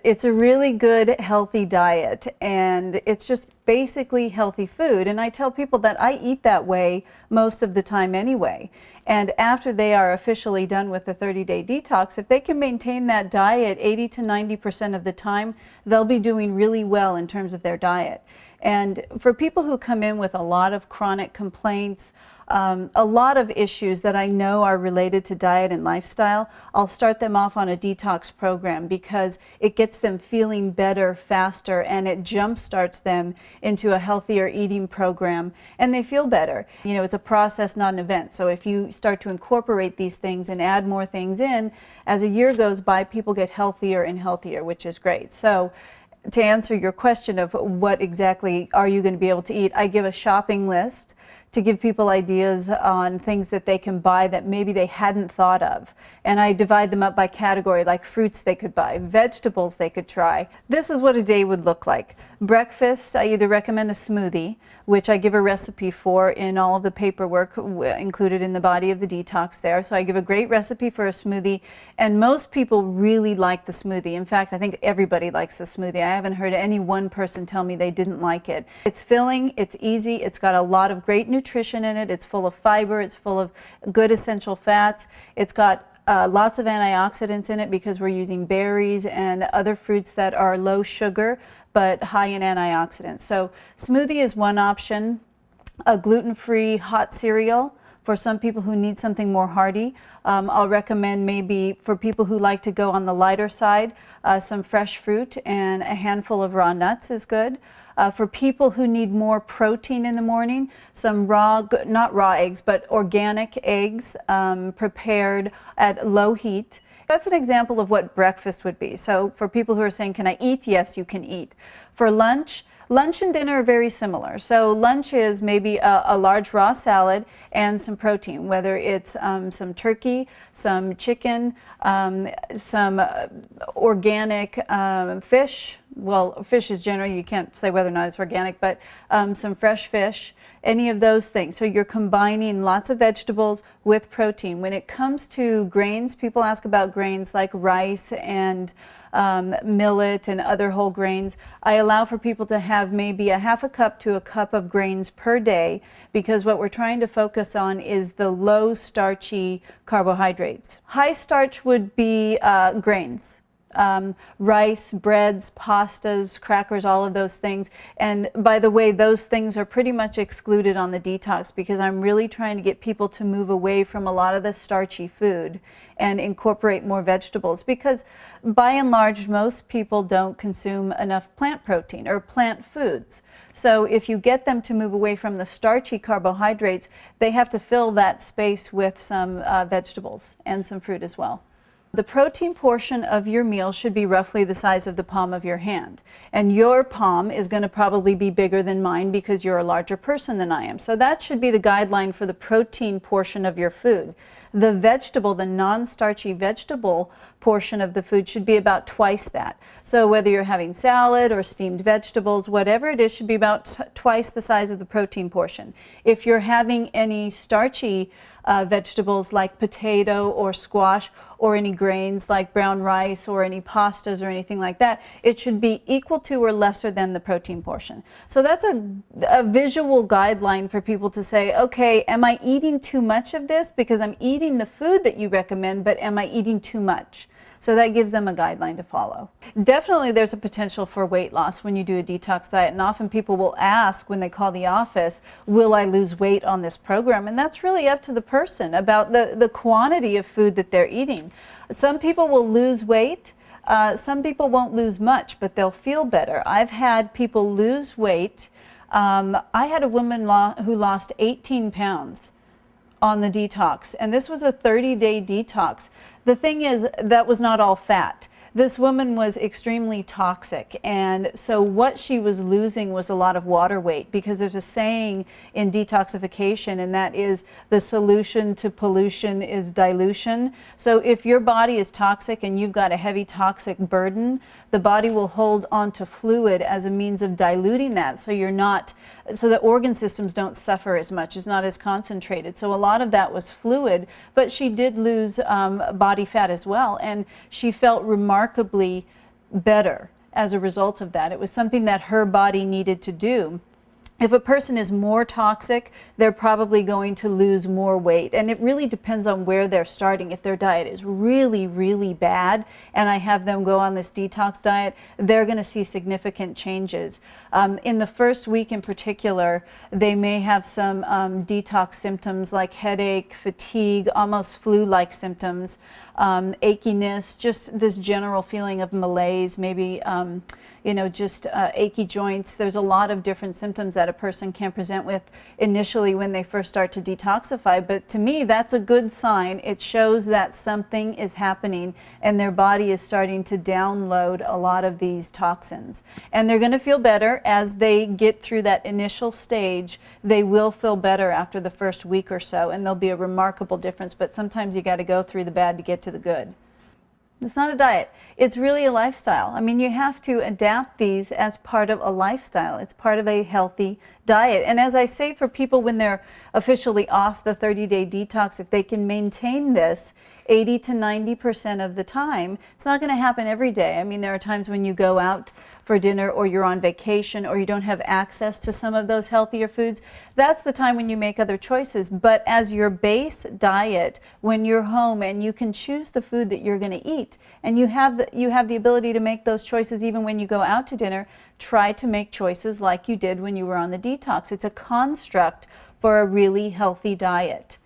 It's a really good, healthy diet, and it's just basically healthy food. And I tell people that I eat that way most of the time anyway. And after they are officially done with the 30-day detox, if they can maintain that diet 80 to 90% of the time, they'll be doing really well in terms of their diet. And for people who come in with a lot of chronic complaints, a lot of issues that I know are related to diet and lifestyle, I'll start them off on a detox program because it gets them feeling better faster and it jumpstarts them into a healthier eating program and they feel better. You know, it's a process, not an event. So if you start to incorporate these things and add more things in, as a year goes by, people get healthier and healthier, which is great. So to answer your question of what exactly are you going to be able to eat, I give a shopping list to give people ideas on things that they can buy that maybe they hadn't thought of. And I divide them up by category, like fruits they could buy, vegetables they could try. This is what a day would look like. Breakfast, I either recommend a smoothie, which I give a recipe for in all of the paperwork included in the body of the detox there. So I give a great recipe for a smoothie, and most people really like the smoothie. In fact, I think everybody likes the smoothie. I haven't heard any one person tell me they didn't like it. It's filling, it's easy, it's got a lot of great nutrition in it, it's full of fiber, it's full of good essential fats, it's got lots of antioxidants in it because we're using berries and other fruits that are low sugar but high in antioxidants. So smoothie is one option. A gluten-free hot cereal for some people who need something more hearty. I'll recommend maybe for people who like to go on the lighter side, some fresh fruit and a handful of raw nuts is good. For people who need more protein in the morning, some not raw eggs, but organic eggs prepared at low heat. That's an example of what breakfast would be. So for people who are saying, can I eat? Yes, you can eat. For lunch and dinner are very similar. So lunch is maybe a large raw salad and some protein, whether it's some turkey, some chicken, some organic fish. Well, fish is generally, you can't say whether or not it's organic, but some fresh fish, any of those things. So you're combining lots of vegetables with protein. When it comes to grains, people ask about grains like rice and millet and other whole grains. I allow for people to have maybe a half a cup to a cup of grains per day because what we're trying to focus on is the low starchy carbohydrates. High starch would be grains. Rice, breads, pastas, crackers, all of those things. And by the way, those things are pretty much excluded on the detox because I'm really trying to get people to move away from a lot of the starchy food and incorporate more vegetables because by and large, most people don't consume enough plant protein or plant foods. So if you get them to move away from the starchy carbohydrates, they have to fill that space with some vegetables and some fruit as well. The protein portion of your meal should be roughly the size of the palm of your hand. And your palm is going to probably be bigger than mine because you're a larger person than I am. So that should be the guideline for the protein portion of your food. The vegetable, the non-starchy vegetable portion of the food should be about twice that. So whether you're having salad or steamed vegetables, whatever it is, should be about twice the size of the protein portion. If you're having any starchy vegetables like potato or squash or any grains like brown rice or any pastas or anything like that, it should be equal to or lesser than the protein portion. So that's a visual guideline for people to say, okay, am I eating too much of this? Because I'm eating the food that you recommend, but am I eating too much? So that gives them a guideline to follow. Definitely there's a potential for weight loss when you do a detox diet, and often people will ask when they call the office, will I lose weight on this program? And that's really up to the person about the quantity of food that they're eating. Some people will lose weight, some people won't lose much, but they'll feel better. I've had people lose weight. I had a woman who lost 18 pounds on the detox, and this was a 30-day detox. The thing is, that was not all fat. This woman was extremely toxic, and so what she was losing was a lot of water weight, because there's a saying in detoxification, and that is the solution to pollution is dilution. So if your body is toxic and you've got a heavy toxic burden, the body will hold on to fluid as a means of diluting that, so so the organ systems don't suffer as much, it's not as concentrated. So a lot of that was fluid, but she did lose body fat as well, and she felt remarkably better as a result of that. It was something that her body needed to do. If a person is more toxic, they're probably going to lose more weight. And it really depends on where they're starting. If their diet is really, really bad, and I have them go on this detox diet, they're going to see significant changes. In the first week in particular, they may have some detox symptoms like headache, fatigue, almost flu-like symptoms, achiness, just this general feeling of malaise, maybe just achy joints. There's a lot of different symptoms that a person can present with initially when they first start to detoxify, but to me that's a good sign. It shows that something is happening and their body is starting to download a lot of these toxins, and they're going to feel better as they get through that initial stage. They will feel better after the first week or so, and there'll be a remarkable difference, but sometimes you got to go through the bad to get to the good. It's not a diet. It's really a lifestyle. I mean, you have to adapt these as part of a lifestyle. It's part of a healthy diet. And as I say, for people when they're officially off the 30-day detox, if they can maintain this 80 to 90% of the time, it's not going to happen every day. I mean, there are times when you go out for dinner or you're on vacation or you don't have access to some of those healthier foods. That's the time when you make other choices. But as your base diet, when you're home and you can choose the food that you're going to eat, and you have the ability to make those choices even when you go out to dinner, try to make choices like you did when you were on the detox. It's a construct for a really healthy diet.